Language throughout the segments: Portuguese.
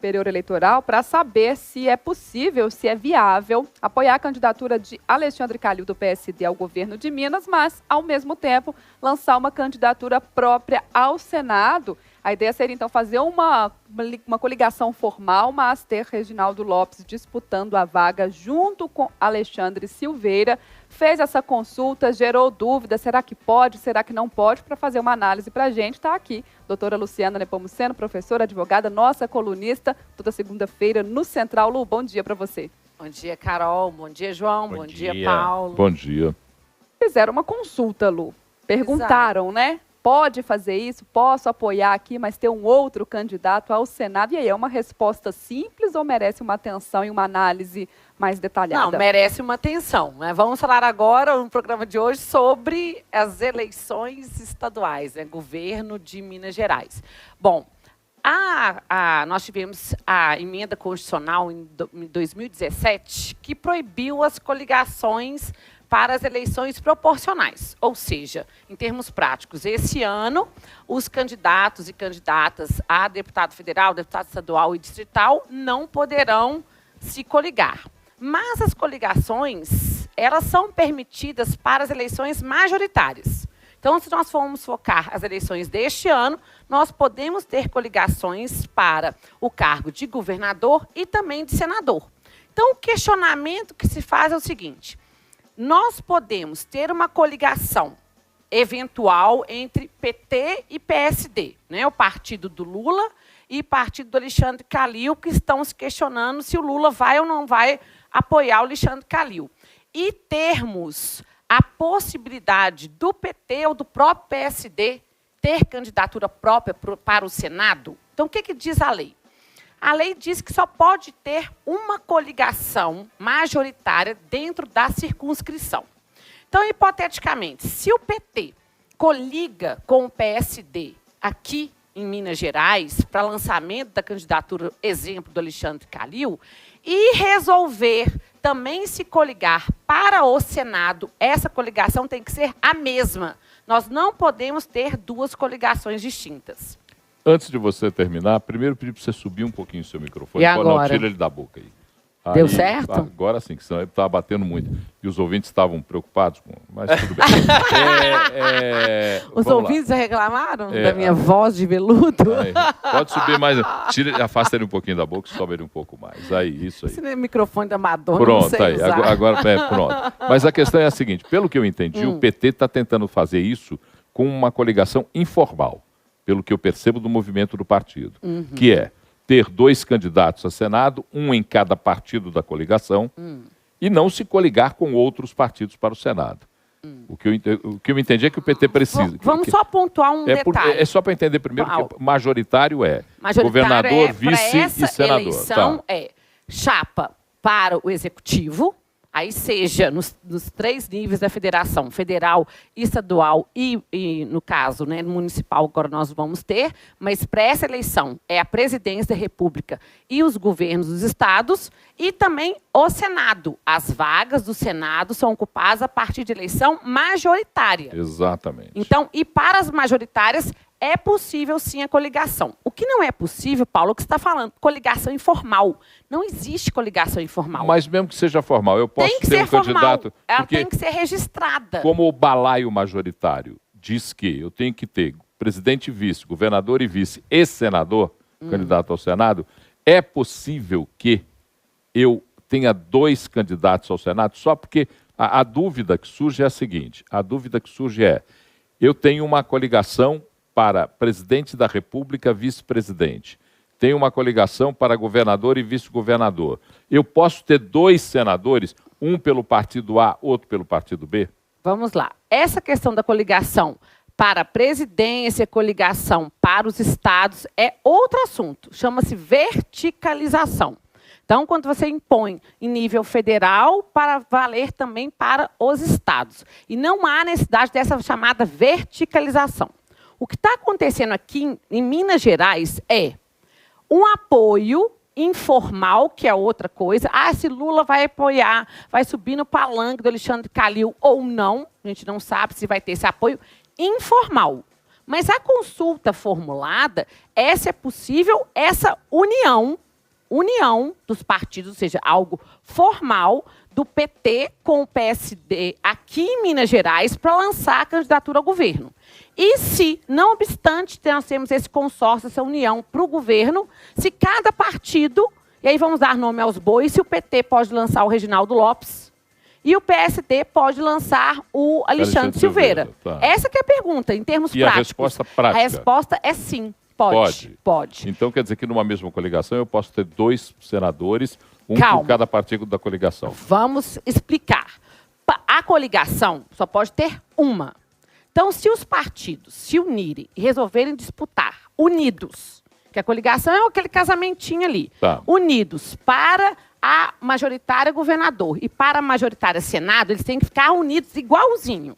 Superior Eleitoral para saber se é possível, se é viável apoiar a candidatura de Alexandre Calil do PSD ao governo de Minas, mas, ao mesmo tempo, lançar uma candidatura própria ao Senado. A ideia seria, então, fazer uma coligação formal, mas ter Reginaldo Lopes disputando a vaga junto com Alexandre Silveira. Fez essa consulta, gerou dúvida, será que pode, será que não pode? Para fazer uma análise para a gente, está aqui doutora Luciana Nepomuceno, professora, advogada, nossa colunista, toda segunda-feira no Central. Lu, bom dia para você. Bom dia, Carol. Bom dia, João. Bom dia, Paulo. Bom dia. Fizeram uma consulta, Lu. Perguntaram, né? Pode fazer isso? Posso apoiar aqui, mas ter um outro candidato ao Senado? E aí, é uma resposta simples ou merece uma atenção e uma análise mais detalhada? Não, merece uma atenção, né? Vamos falar agora, no programa de hoje, sobre as eleições estaduais, né? Governo de Minas Gerais. Bom, nós tivemos a emenda constitucional em 2017 que proibiu as coligações para as eleições proporcionais, ou seja, em termos práticos, esse ano, os candidatos e candidatas a deputado federal, deputado estadual e distrital não poderão se coligar. Mas as coligações, elas são permitidas para as eleições majoritárias. Então, se nós formos focar as eleições deste ano, nós podemos ter coligações para o cargo de governador e também de senador. Então, o questionamento que se faz é o seguinte: nós podemos ter uma coligação eventual entre PT e PSD, né? O partido do Lula e o partido do Alexandre Calil, que estão se questionando se o Lula vai ou não vai apoiar o Alexandre Calil. E termos a possibilidade do PT ou do próprio PSD ter candidatura própria para o Senado. Então, o que diz a lei? A lei diz que só pode ter uma coligação majoritária dentro da circunscrição. Então, hipoteticamente, se o PT coliga com o PSD aqui em Minas Gerais para lançamento da candidatura, exemplo do Alexandre Calil, e resolver também se coligar para o Senado, essa coligação tem que ser a mesma. Nós não podemos ter duas coligações distintas. Antes de você terminar, primeiro pedir para você subir um pouquinho o seu microfone. E agora? Não, tira ele da boca aí. Deu certo? Agora sim, que senão ele estava batendo muito. E os ouvintes estavam preocupados, mas tudo bem. Os ouvintes reclamaram da minha voz de veludo? Aí, pode subir mais. Afasta ele um pouquinho da boca e sobe ele um pouco mais. Aí, isso aí. Esse não é microfone da Madonna, pronto, não sei aí. usar. Agora, pronto. Mas a questão é a seguinte, pelo que eu entendi, o PT está tentando fazer isso com uma coligação informal, pelo que eu percebo do movimento do partido, que é ter dois candidatos a Senado, um em cada partido da coligação, e não se coligar com outros partidos para o Senado. O que eu entendi é que o PT precisa. Vamos só pontuar um detalhe. É só para entender primeiro que majoritário é governador, vice e senador. Eleição é chapa para o executivo, aí seja nos três níveis da federação, federal, estadual e no caso, né, municipal, agora nós vamos ter, mas para essa eleição é a presidência da República e os governos dos estados e também o Senado. As vagas do Senado são ocupadas a partir de eleição majoritária. Exatamente. Então, e para as majoritárias, é possível sim a coligação. O que não é possível, Paulo, é o que você está falando, coligação informal. Não existe coligação informal. Mas mesmo que seja formal, eu posso ter um candidato... Ela tem que ser registrada. Como o balaio majoritário diz que eu tenho que ter presidente e vice, governador e vice e senador, candidato ao Senado, é possível que eu tenha dois candidatos ao Senado, só porque a dúvida que surge é a seguinte, eu tenho uma coligação para presidente da República, vice-presidente. Tem uma coligação para governador e vice-governador. Eu posso ter dois senadores, um pelo partido A, outro pelo partido B? Vamos lá. Essa questão da coligação para a presidência, coligação para os estados, é outro assunto. Chama-se verticalização. Então, quando você impõe em nível federal, para valer também para os estados. E não há necessidade dessa chamada verticalização. O que está acontecendo aqui em Minas Gerais é um apoio informal, que é outra coisa. Se Lula vai apoiar, vai subir no palanque do Alexandre Calil ou não, a gente não sabe se vai ter esse apoio informal. Mas a consulta formulada, essa é possível, essa união união dos partidos, ou seja, algo formal do PT com o PSD aqui em Minas Gerais para lançar a candidatura ao governo. E se, não obstante, nós temos esse consórcio, essa união para o governo, se cada partido, e aí vamos dar nome aos bois, se o PT pode lançar o Reginaldo Lopes e o PSD pode lançar o Alexandre Silveira. Tá. Essa que é a pergunta, em termos práticos. A resposta prática? A resposta é sim, pode. Então quer dizer que numa mesma coligação eu posso ter 2 senadores, um por cada partido da coligação. Vamos explicar. A coligação só pode ter uma. Então, se os partidos se unirem e resolverem disputar, unidos, que a coligação é aquele casamentinho ali, unidos para a majoritária governador e para a majoritária senado, eles têm que ficar unidos igualzinho.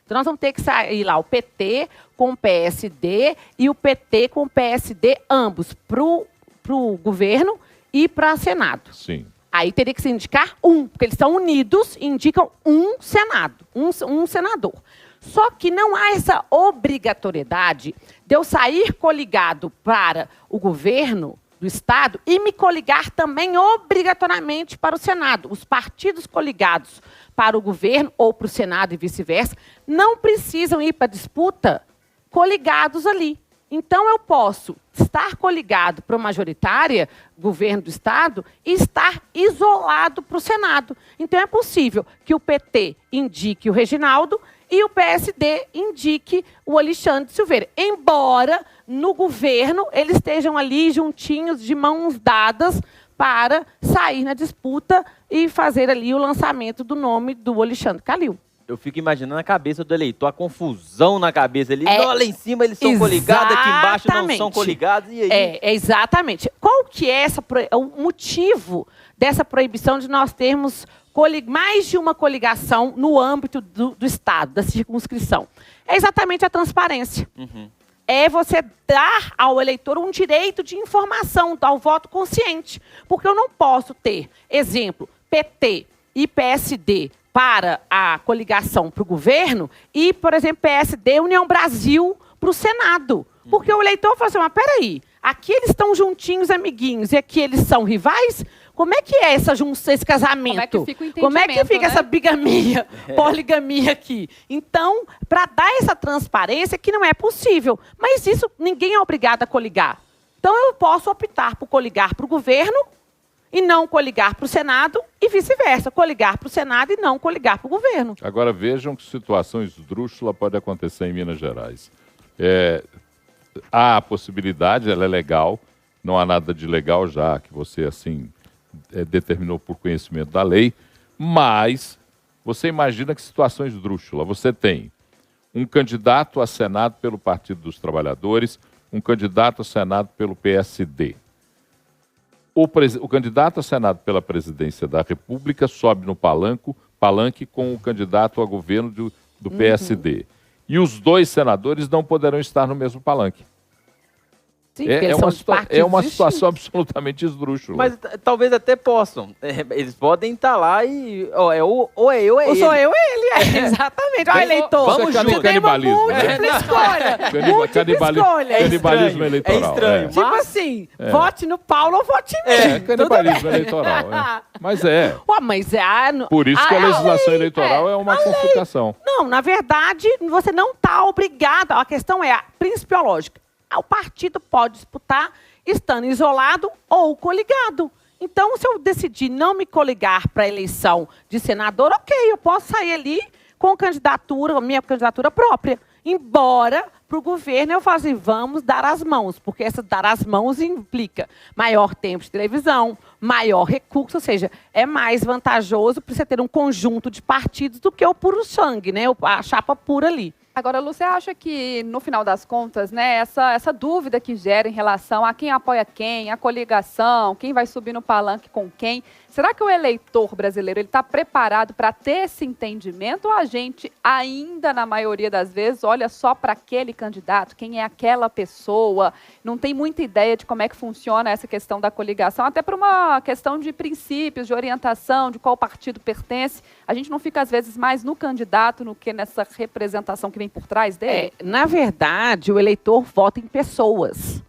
Então, nós vamos ter que sair lá o PT com o PSD e o PT com o PSD, ambos, para o governo e para o Senado. Sim. Aí teria que se indicar um, porque eles estão unidos e indicam um Senado, um senador. Só que não há essa obrigatoriedade de eu sair coligado para o governo do Estado e me coligar também obrigatoriamente para o Senado. Os partidos coligados para o governo ou para o Senado e vice-versa não precisam ir para a disputa coligados ali. Então, eu posso estar coligado para a majoritária, governo do Estado, e estar isolado para o Senado. Então, é possível que o PT indique o Reginaldo e o PSD indique o Alexandre Silveira. Embora, no governo, eles estejam ali juntinhos, de mãos dadas, para sair na disputa e fazer ali o lançamento do nome do Alexandre Calil. Eu fico imaginando a cabeça do eleitor, a confusão na cabeça. Lá em cima eles são coligados, aqui embaixo não são coligados. E aí? Exatamente. Qual que é o motivo dessa proibição de nós termos mais de uma coligação no âmbito do Estado, da circunscrição? É exatamente a transparência. É você dar ao eleitor um direito de informação, ao voto consciente. Porque eu não posso ter, exemplo, PT e PSD para a coligação para o governo e, por exemplo, PSD, União Brasil para o Senado. Porque o eleitor fala assim, mas peraí, aqui eles estão juntinhos, amiguinhos, e aqui eles são rivais? Como é que é esse casamento? Como é que fica essa bigamia, poligamia aqui? Então, para dar essa transparência, que não é possível. Mas isso ninguém é obrigado a coligar. Então, eu posso optar por coligar para o governo e não coligar para o Senado, e vice-versa, coligar para o Senado e não coligar para o governo. Agora vejam que situação esdrúxula pode acontecer em Minas Gerais. Há a possibilidade, ela é legal, não há nada de legal já que você assim determinou por conhecimento da lei, mas você imagina que situação esdrúxula. Você tem um candidato a Senado pelo Partido dos Trabalhadores, um candidato a Senado pelo PSD. O candidato a Senado pela presidência da República sobe no palanque com o candidato a governo do PSD. E os 2 senadores não poderão estar no mesmo palanque. Sim, é uma situação absolutamente esdrúxula. Mas talvez até possam. Eles podem estar lá e... ou é eu ou é ele. Sou eu ou ele, exatamente. Olha, eleitor, vamos junto. Canibalismo, canibalismo eleitoral. É estranho. Tipo assim, vote no Paulo ou vote em mim. Canibalismo eleitoral. Mas Por isso que a legislação eleitoral é uma complicação. Não, na verdade, você não está obrigado. A questão é principiológica. O partido pode disputar estando isolado ou coligado. Então, se eu decidir não me coligar para a eleição de senador, ok, eu posso sair ali com a minha candidatura própria. Embora, para o governo, eu falo assim, vamos dar as mãos, porque essa dar as mãos implica maior tempo de televisão, maior recurso, ou seja, é mais vantajoso para você ter um conjunto de partidos do que o puro sangue, né? A chapa pura ali. Agora, Lu, você acha que, no final das contas, né, essa dúvida que gera em relação a quem apoia quem, a coligação, quem vai subir no palanque com quem, será que o eleitor brasileiro está preparado para ter esse entendimento ou a gente ainda, na maioria das vezes, olha só para aquele candidato, quem é aquela pessoa, não tem muita ideia de como é que funciona essa questão da coligação, até por uma questão de princípios, de orientação, de qual partido pertence, a gente não fica, às vezes, mais no candidato do que nessa representação que vem por trás dele? Na verdade, o eleitor vota em pessoas.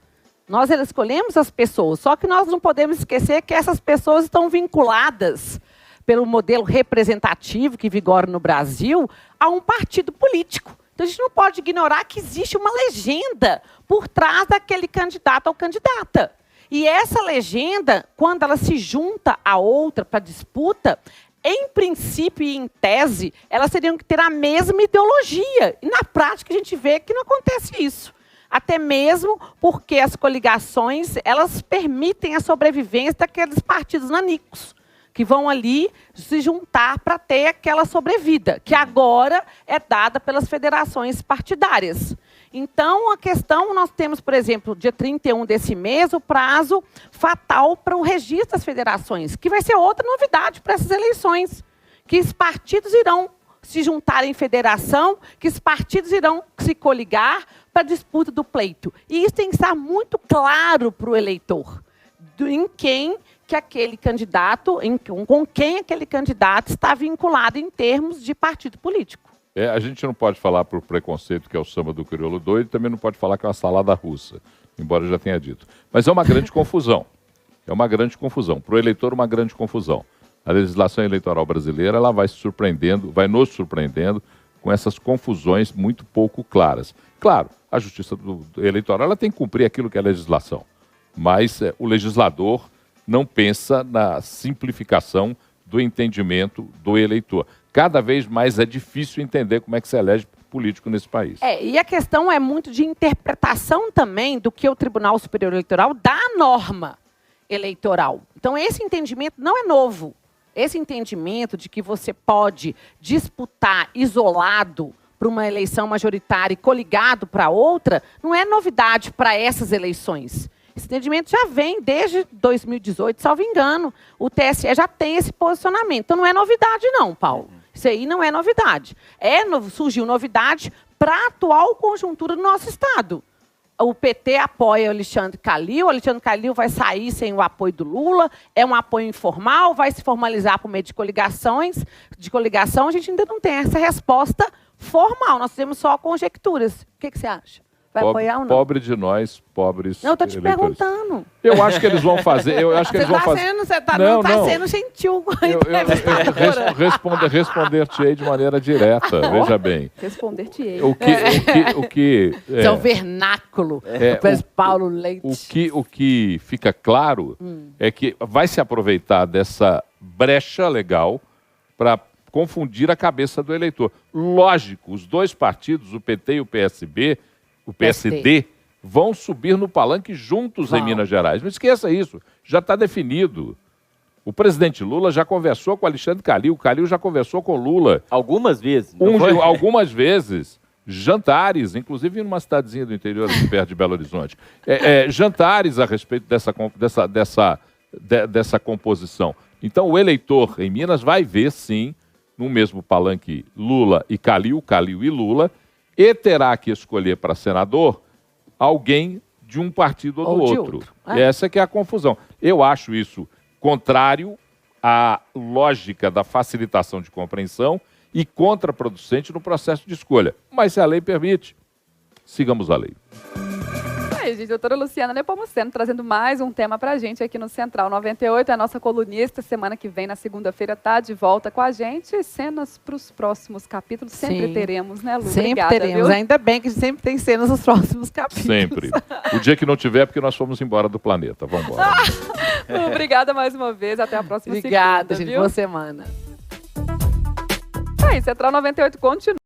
Nós escolhemos as pessoas, só que nós não podemos esquecer que essas pessoas estão vinculadas pelo modelo representativo que vigora no Brasil a um partido político. Então, a gente não pode ignorar que existe uma legenda por trás daquele candidato ou candidata. E essa legenda, quando ela se junta a outra para disputa, em princípio e em tese, elas teriam que ter a mesma ideologia. E na prática a gente vê que não acontece isso. Até mesmo porque as coligações, elas permitem a sobrevivência daqueles partidos nanicos, que vão ali se juntar para ter aquela sobrevida, que agora é dada pelas federações partidárias. Então, a questão, nós temos, por exemplo, dia 31 desse mês, o prazo fatal para o registro das federações, que vai ser outra novidade para essas eleições, que os partidos irão se juntar em federação, que os partidos irão se coligar para a disputa do pleito. E isso tem que estar muito claro para o eleitor, em quem que aquele candidato, com quem aquele candidato está vinculado em termos de partido político. A gente não pode falar por preconceito que é o samba do crioulo doido, também não pode falar que é uma salada russa, embora eu já tenha dito. Mas é uma grande confusão. É uma grande confusão. Para o eleitor, uma grande confusão. A legislação eleitoral brasileira ela vai nos surpreendendo com essas confusões muito pouco claras. Claro, a justiça eleitoral ela tem que cumprir aquilo que é a legislação, mas o legislador não pensa na simplificação do entendimento do eleitor. Cada vez mais é difícil entender como é que se elege político nesse país. E a questão é muito de interpretação também do que o Tribunal Superior Eleitoral dá à norma eleitoral. Então, esse entendimento não é novo. Esse entendimento de que você pode disputar isolado para uma eleição majoritária e coligado para outra, não é novidade para essas eleições. Esse entendimento já vem desde 2018, salvo engano. O TSE já tem esse posicionamento. Então, não é novidade não, Paulo. Isso aí não é novidade. Surgiu novidade para a atual conjuntura do nosso Estado. O PT apoia o Alexandre Calil vai sair sem o apoio do Lula, é um apoio informal, vai se formalizar por meio de coligação, a gente ainda não tem essa resposta formal, nós temos só conjecturas. O que você acha? Vai apoiar ou não? Pobre de nós, pobres Não, eu estou te eleitores. Perguntando. Eu acho que eles vão fazer... Você não está sendo gentil com a entrevistadora. Responder-te-ei de maneira direta, veja bem. Responder-te-ei. Seu vernáculo, Paulo Leite. O que fica claro é que vai se aproveitar dessa brecha legal para confundir a cabeça do eleitor. Lógico, os dois partidos, o PT e o PSD, vão subir no palanque juntos em Minas Gerais. Não esqueça isso, já está definido. O presidente Lula já conversou com Alexandre Calil, o Calil já conversou com o Lula. Algumas vezes. Algumas vezes. Jantares, inclusive numa cidadezinha do interior, perto de Belo Horizonte. Jantares a respeito dessa composição. Então, o eleitor em Minas vai ver, sim, no mesmo palanque Lula e Calil e Lula, e terá que escolher para senador alguém de um partido ou do outro. Essa que é a confusão. Eu acho isso contrário à lógica da facilitação de compreensão e contraproducente no processo de escolha. Mas se a lei permite, sigamos a lei. Gente, doutora Luciana Nepomuceno trazendo mais um tema pra gente aqui no Central 98. A nossa colunista, semana que vem, na segunda-feira, está de volta com a gente. Cenas para os próximos capítulos. Sempre teremos, né, Lu? Sempre Obrigada, teremos. Viu? Ainda bem que sempre tem cenas nos próximos capítulos. Sempre. O dia que não tiver é porque nós fomos embora do planeta. Vamos embora. Obrigada mais uma vez. Até a próxima Obrigada, segunda, gente. Viu? Boa semana. Central 98 continua.